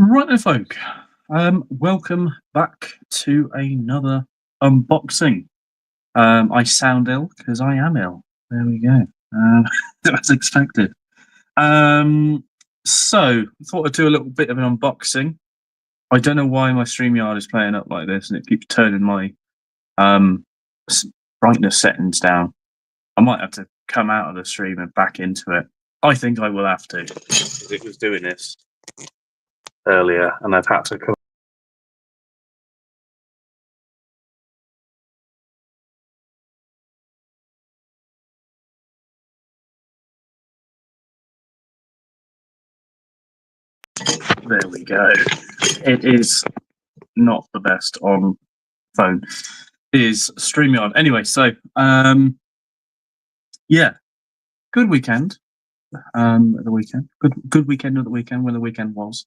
Right then, folk. Welcome back to another unboxing. I sound ill because I am ill. There we go. As expected. So I thought I'd do a little bit of an unboxing. I don't know why my StreamYard is playing up like this, and it keeps turning my um, s- brightness settings down. I might have to come out of the stream and back into it. I think I will have to, because it was doing this earlier, and I've had to come. There we go. It is not the best on phone. It is StreamYard. Anyway, so yeah, good weekend. At the weekend, good weekend at the weekend when the weekend was.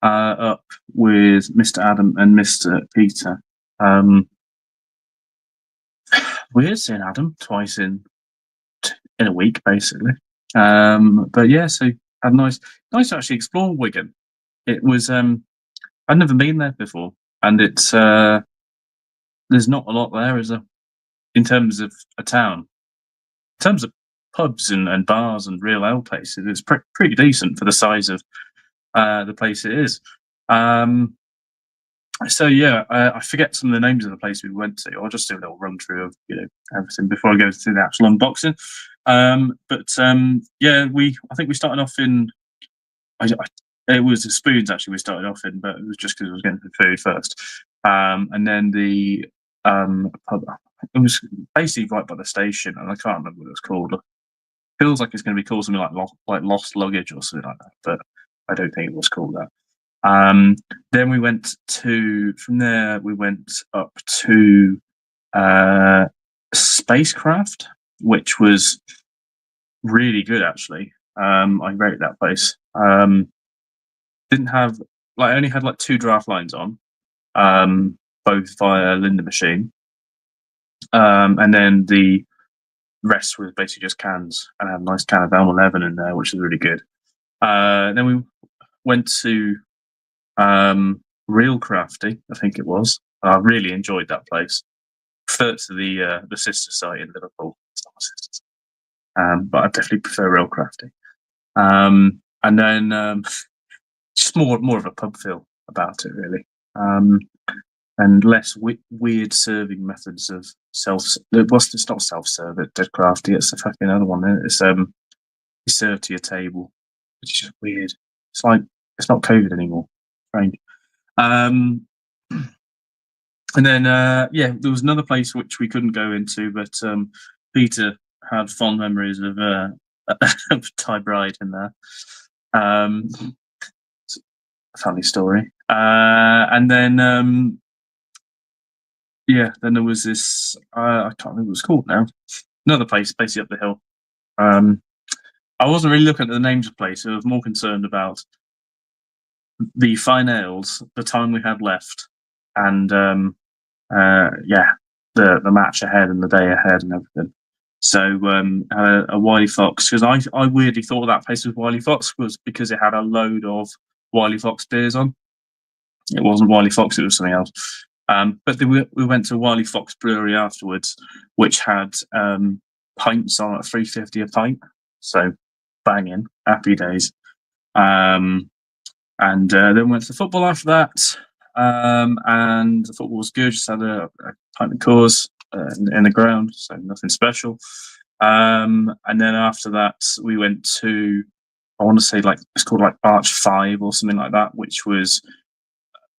Up with Mr. Adam and Mr. Peter. Weird seeing Adam twice in a week, basically. But yeah, so had nice to actually explore Wigan. It was I'd never been there before, and it's there's not a lot there, is there, in terms of a town. In terms of pubs and bars and real ale places, it's pretty decent for the size of the place it is. So yeah, I forget some of the names of the place we went to. I'll just do a little run through of everything before I go to the actual unboxing. Yeah, I think we started off in. It was the Spoons actually we started off in, but it was just because I was getting the food first. And then the pub, it was basically right by the station, and I can't remember what it was called. It feels like it's going to be called something like Lost Luggage or something like that, but I don't think it was called that. Then we went from there we went up to Spacecraft, which was really good actually. I rated that place. Didn't have like only had like two draft lines on, both via Linda Machine, and then the rest was basically just cans, and I had a nice can of Elm 11 in there, which is really good. Then we went to Real Crafty, I think it was. I really enjoyed that place. Prefer to the sister site in Liverpool. It's not a sister site. But I definitely prefer Real Crafty. And then just more of a pub feel about it, really. And less weird serving methods of it's not self-serve at Dead Crafty, it's the fucking other one. It's you serve to your table, which is just weird. It's like it's not COVID anymore. Strange. And then yeah, there was another place which we couldn't go into, but Peter had fond memories of Thai Bride in there. Funny story. And then yeah, then there was this I can't remember what it's called now. Another place basically up the hill. I wasn't really looking at the names of places. I was more concerned about the fine ales, the time we had left, and yeah, the match ahead and the day ahead and everything. So a Wiley Fox, because I weirdly thought that place was Wiley Fox was because it had a load of Wiley Fox beers on. It wasn't Wiley Fox; it was something else. But then we went to Wiley Fox Brewery afterwards, which had pints on at £3.50 a pint. So banging, happy days. And then went to football after that. And the football was good. Just had a pint of Coors in the ground, so nothing special. And then after that, we went to, I want to say like it's called like Arch 5 or something like that, which was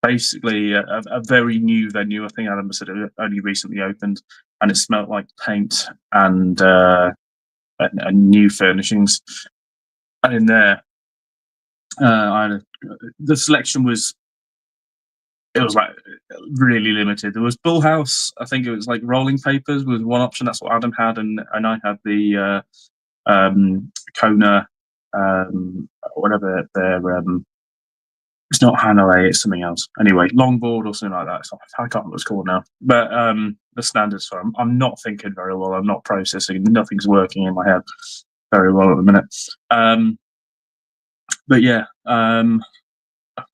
basically a very new venue. I think Adam said it only recently opened, and it smelled like paint and new furnishings. And in there, the selection was like really limited. There was Bullhouse. I think it was like rolling papers was one option. That's what Adam had, and I had the Kona, whatever their it's not Hanoi, it's something else. Anyway, longboard or something like that. I can't remember what it's called now. But the standards. So I'm not thinking very well. I'm not processing. Nothing's working in my head very well at the minute. But yeah,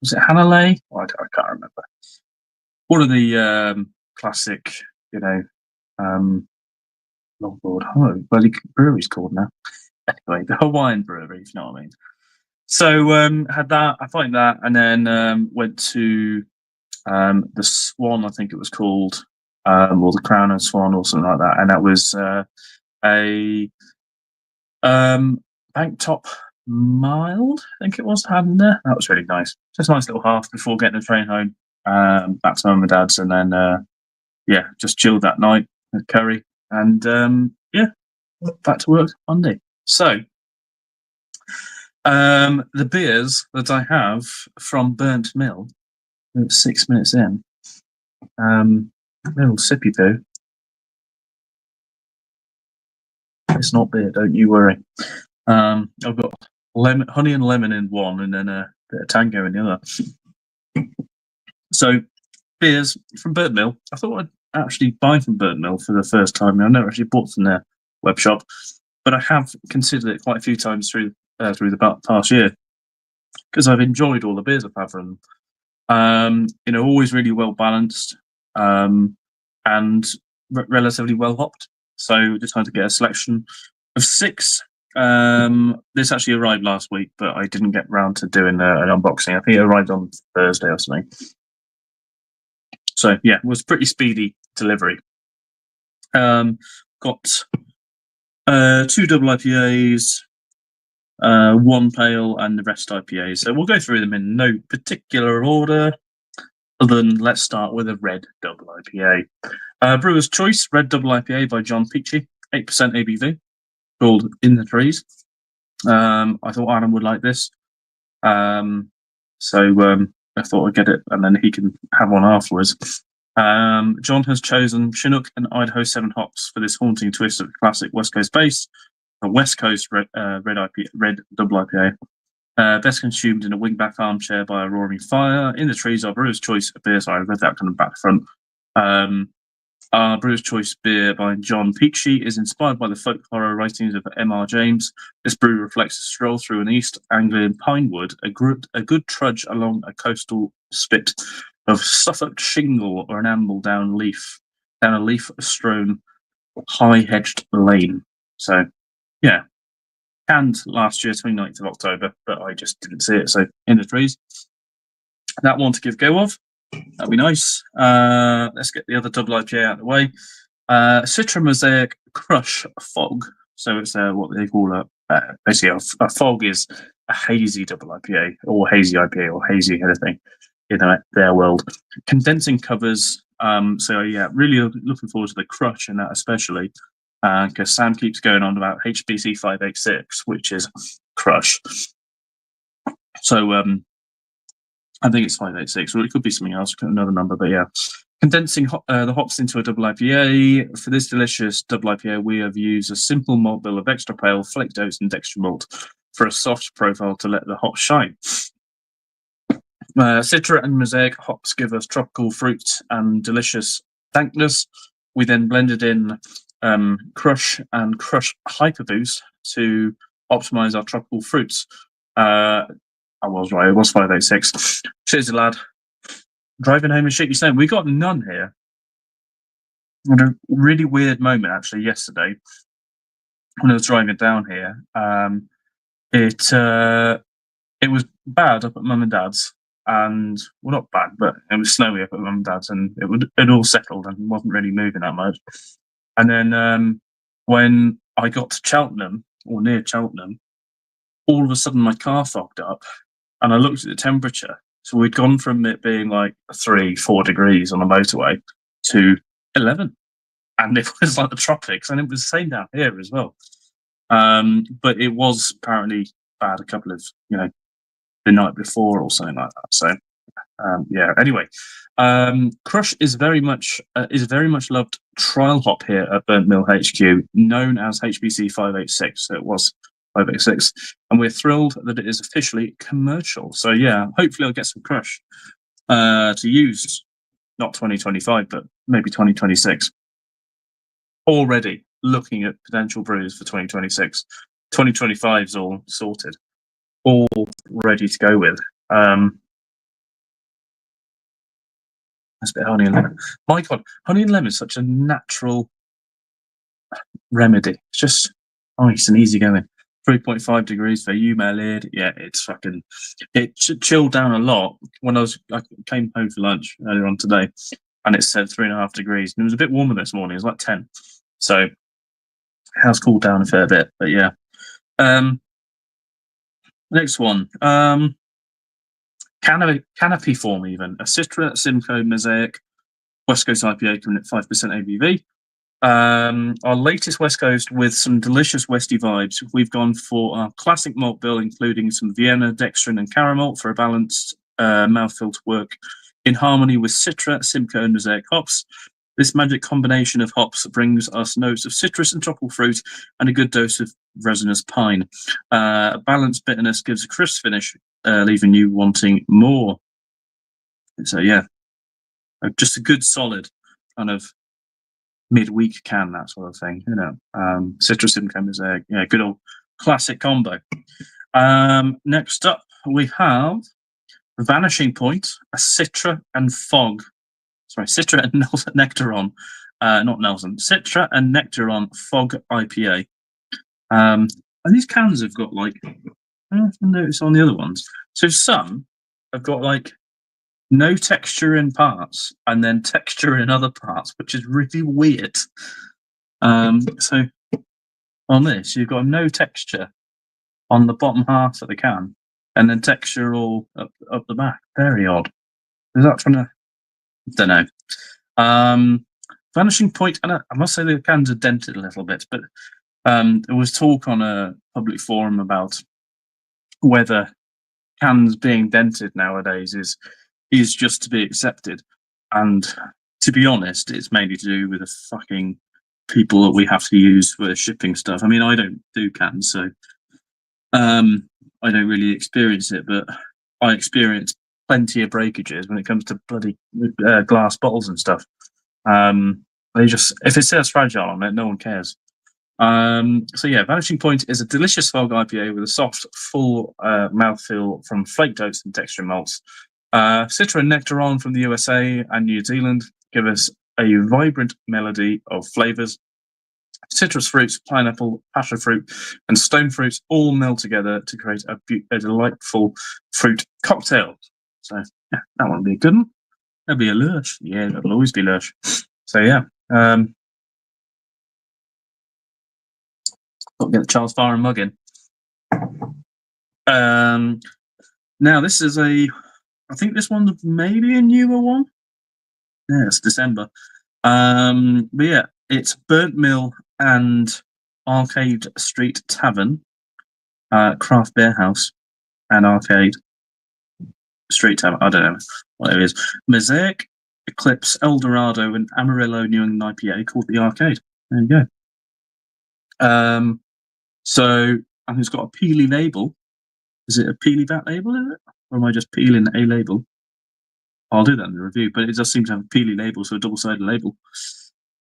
was it Hanalei? Oh, I can't remember. One of the classic, you know, longboard. Oh, bloody brewery's called now. Anyway, the Hawaiian brewery, if you know what I mean. So had that, I find that, and then went to the Swan, I think it was called, or the Crown and Swan, or something like that, and that was a bank top mild, I think it was, had in there. That was really nice. Just a nice little half before getting the train home, back to mum and dad's, and then yeah, just chilled that night at curry, and yeah, back to work Monday. So the beers that I have from Burnt Mill, 6 minutes in, little sippy poo. It's not beer, don't you worry. I've got honey and lemon in one, and then a bit of tango in the other. So beers from Burnt Mill. I thought I'd actually buy from Burnt Mill for the first time. I've never actually bought from their web shop, but I have considered it quite a few times through the past year because I've enjoyed all the beers I've had from them. You know, always really well balanced, and relatively well hopped. So just trying to get a selection of 6. This actually arrived last week, but I didn't get round to doing an unboxing. I think it arrived on Thursday or something. So yeah, it was pretty speedy delivery. Got 2 double IPAs, 1 pale, and the rest IPAs. So we'll go through them in no particular order, other than let's start with a red double IPA. Brewer's Choice Red Double IPA by John Peachy, 8% ABV, called In the Trees. I thought Adam would like this, so I thought I'd get it, and then he can have one afterwards. John has chosen Chinook and Idaho 7 hops for this haunting twist of classic West Coast base, a West Coast red double IPA. Best consumed in a wingback armchair by a roaring fire. In the Trees, our Brewer's Choice beer. Sorry, I read that kind of back front. Our Brewer's Choice beer by John Peachy is inspired by the folk horror writings of M.R. James. This brew reflects a stroll through an East Anglian pine wood, a good trudge along a coastal spit of Suffolk shingle or an amble down a leaf-strewn, high-hedged lane. So, yeah. Canned last year, 29th of October, but I just didn't see it. So, In the Trees. That one to give go of. That'd be nice. Let's get the other double IPA out of the way. Citra Mosaic Crush Fog. So it's what they call basically a fog is a hazy double IPA or hazy IPA or hazy anything in their world. Condensing covers. So yeah, really looking forward to the Crush in that especially, because Sam keeps going on about HBC 586, which is Crush. So I think it's 586, or it could be something else, another number, but yeah. Condensing the hops into a double IPA. For this delicious double IPA, we have used a simple malt bill of extra pale, flaked oats, and dextrin malt for a soft profile to let the hops shine. Citra and Mosaic hops give us tropical fruit and delicious dankness. We then blended in Crush and Crush Hyperboost to optimize our tropical fruits. I was right, it was 586. Cheers, lad. Driving home in Shaky Stone. We got none here. I had a really weird moment actually yesterday when I was driving down here. It was bad up at mum and dad's, and well, not bad, but it was snowy up at mum and dad's, and it all settled and wasn't really moving that much. And then when I got to Cheltenham or near Cheltenham, all of a sudden my car fogged up, and I looked at the temperature. So we'd gone from it being like 3-4 degrees on the motorway to 11, and it was like the tropics, and it was the same down here as well. But it was apparently bad a couple of, the night before or something like that. So yeah. Anyway, Crush is very much loved trial hop here at Burnt Mill HQ, known as HBC 586. So it was 586, and we're thrilled that it is officially commercial. So yeah, hopefully I'll get some Crush to use, not 2025, but maybe 2026. Already looking at potential brews for 2026. 2025 is all sorted, all ready to go with. That's a bit of honey and lemon. My God, honey and lemon is such a natural remedy. It's just nice and easy going. 3.5 degrees for you, my lad. Yeah, it's fucking. It chilled down a lot when I came home for lunch earlier on today, and it said 3.5 degrees. And it was a bit warmer this morning. It was like 10. So it has cooled down a fair bit. But yeah. Next one. Canopy form, even a Citra, Simcoe, Mosaic, West Coast IPA coming at 5% ABV. Our latest West Coast with some delicious Westy vibes. We've gone for our classic malt bill, including some Vienna, dextrin, and caramel for a balanced mouthfeel to work in harmony with Citra, Simcoe, and Mosaic hops. This magic combination of hops brings us notes of citrus and tropical fruit and a good dose of resinous pine. Balanced bitterness gives a crisp finish, leaving you wanting more. So yeah, just a good solid kind of midweek can, that sort of thing, you know. Citrus Simcoe is a good old classic combo. Next up, we have Vanishing Point, a Citra and Fog. Sorry, Citra and Nectaron, not Nelson. Citra and Nectaron Fog IPA. And these cans have got like, I don't know if you notice on the other ones. So some have got like no texture in parts and then texture in other parts, which is really weird. So on this, you've got no texture on the bottom half of the can and then texture all up the back. Very odd. Is that from a... Don't know. Vanishing Point, and I must say the cans are dented a little bit, but there was talk on a public forum about whether cans being dented nowadays is just to be accepted. And to be honest, it's mainly to do with the fucking people that we have to use for shipping stuff. I mean, I don't do cans, so I don't really experience it, but I experience plenty of breakages when it comes to bloody glass bottles and stuff. They just, if it says fragile on it, no one cares. So yeah, Vanishing Point is a delicious fog IPA with a soft, full mouthfeel from flaked oats and texture malts. Citra and Nectaron from the USA and New Zealand give us a vibrant melody of flavors. Citrus fruits, pineapple, passion fruit, and stone fruits all meld together to create a delightful fruit cocktail. So yeah, that one would be a good one. That'd be a lush. Yeah, that'll always be lush. So yeah. Got to get the Charles Farren mug in. Now this is I think this one's maybe a newer one. Yeah, it's December. But yeah, it's Burnt Mill and Arcade Street Tavern, Craft Beer House, and Arcade Street Tavern. I don't know what it is. Mosaic, Eclipse, Eldorado, and Amarillo New England IPA called the Arcade. There you go. So I think it's got a peely label. Is it a peely back label, is it? Or am I just peeling a label? I'll do that in the review, but it does seem to have a peely label, so a double-sided label.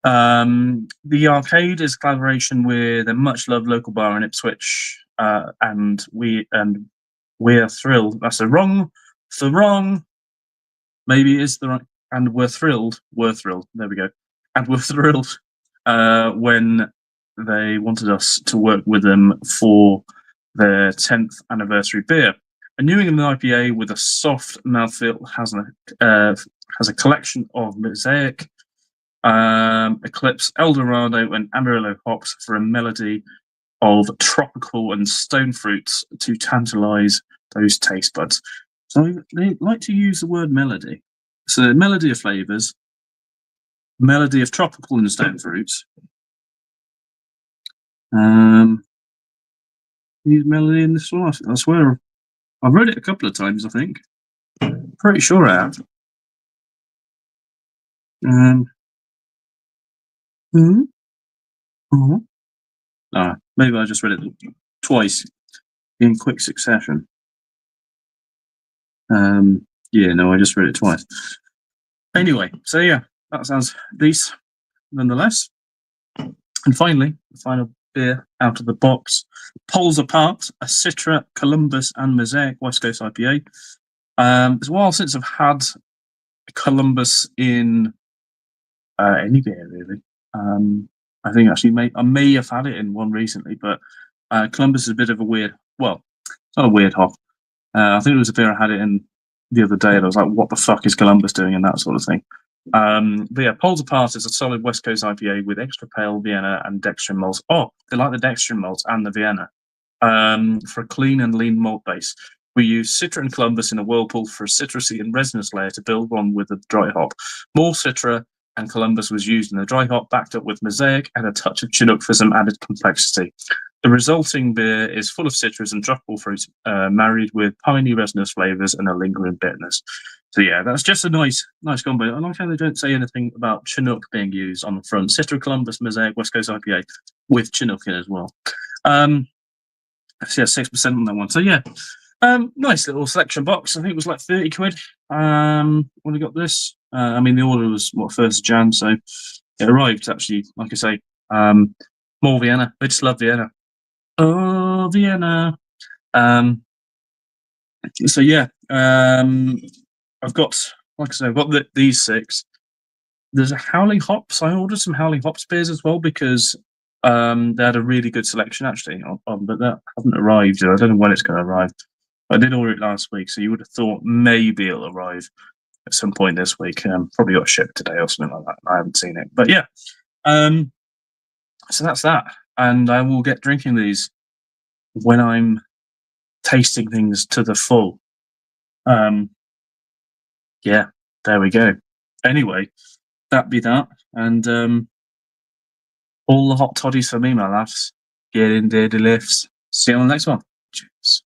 The Arcade is a collaboration with a much-loved local bar in Ipswich, and we're thrilled. That's the wrong. Maybe it is the right. And we're thrilled. There we go. And we're thrilled when they wanted us to work with them for their 10th anniversary beer. A New England IPA with a soft mouthfeel has a collection of Mosaic, Eclipse, Eldorado, and Amarillo hops for a melody of tropical and stone fruits to tantalize those taste buds. So they like to use the word melody. So melody of flavors, melody of tropical and stone fruits. Use melody in this one. I swear, I've read it a couple of times. I think, pretty sure I have. Maybe I just read it twice in quick succession. Yeah, no, I just read it twice. Anyway, so yeah, that sounds decent nonetheless. And finally, the final beer out of the box, Poles Apart, a Citra, Columbus, and Mosaic West Coast IPA. It's a while since I've had Columbus in any beer really. I think actually I may have had it in one recently, but Columbus is a bit of a weird. Well, it's not a weird hop. I think it was a beer I had it in the other day, and I was like, "What the fuck is Columbus doing?" and that sort of thing. But yeah, Poles Apart is a solid West Coast IPA with extra pale Vienna and dextrin malts. Oh, they like the dextrin malts and the Vienna for a clean and lean malt base. We use Citra and Columbus in a whirlpool for a citrusy and resinous layer to build on with a dry hop. More Citra and Columbus was used in the dry hop, backed up with Mosaic and a touch of Chinook for some added complexity. The resulting beer is full of citrus and tropical fruit, married with piney resinous flavors and a lingering bitterness. So yeah, that's just a nice combo. I like how they don't say anything about Chinook being used on the front. Citra, Columbus, Mosaic, West Coast IPA with Chinook in as well. So yeah, 6% on that one. So yeah, nice little selection box. I think it was like 30 quid when I got this. I mean, the order was what, 1st of Jan, so it arrived actually, like I say. More Vienna. I just love Vienna. Oh, Vienna. So yeah, I've got, like I say, I've got these 6. There's a Howling Hops. I ordered some Howling Hops beers as well because they had a really good selection actually, but that hasn't arrived. I don't know when it's going to arrive. I did order it last week, so you would have thought maybe it'll arrive at some point this week. Probably got shipped today or something like that. I haven't seen it, but yeah. So that's that, and I will get drinking these when I'm tasting things to the full. Yeah, there we go. Anyway, that be that, and all the hot toddies for me, my lads. Get in, dirty lifts. See you on the next one. Cheers.